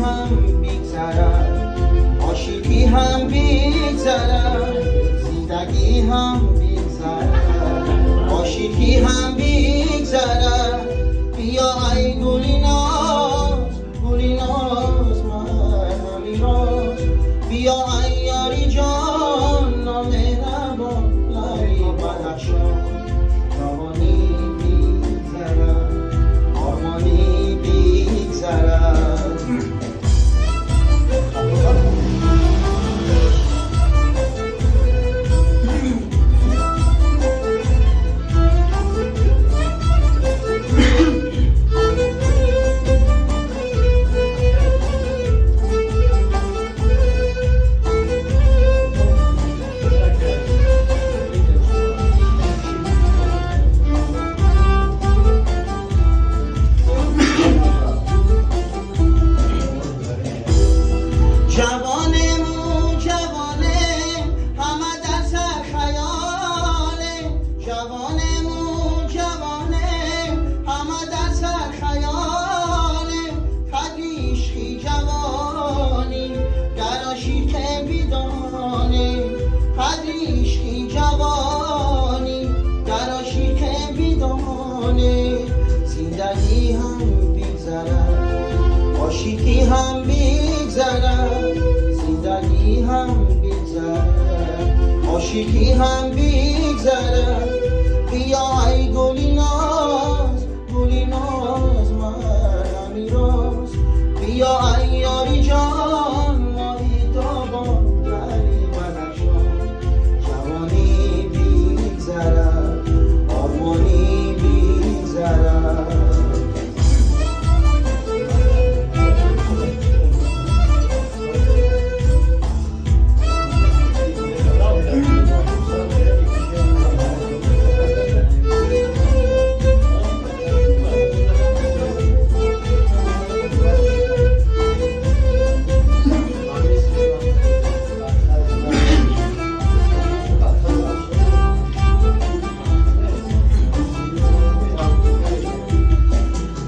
هم بی‌ضرر، عاشقی هم بی‌ضرر، زندگی هم بی‌ضرر، عاشقی هم بی‌ضرر. بیا ای گلیناز، گلیناز من میراز، بیا ای یاری جان نامهربان لعلی بدخشان. جوانی بی‌ضرر، آرمانی بی‌ضرر. جوانمون جوانه همه در سر خیاله، جوانمون جوانه همه در سر خیاله. قدر عشقی جوانی در عاشق بیدانه، قدر عشقی جوانی در عاشق بیدانه. زندگی هم بی‌ضرر، عاشقی هم بی‌ضرر، زندگی هم بی‌ضرر، عاشقی هم بی‌ضرر. بیا ای گلیناز، گلیناز من میراز، بیا ای یاری جان ماهی تابان لعلی بدخشان. جوانی بی‌ضرر، آرمانی بی‌ضرر.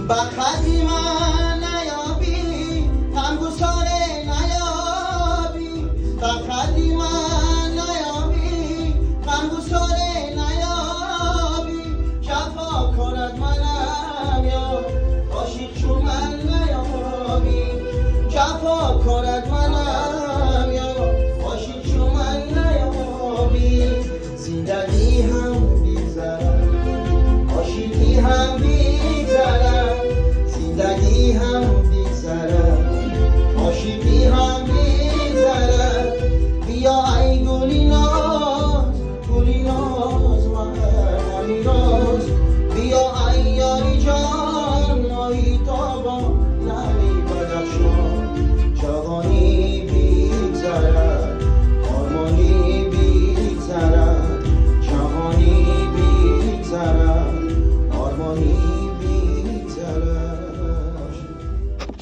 بخطی من نیابی همگسار نیابی، بخطی من نیابی همگسار نیابی. جفا کند منم یا عاشق چون من نیابی، جفا کند منم یا عاشق چون من نیابی. زندگی هم بی‌ضرر، عاشقی هم بی‌ضرر،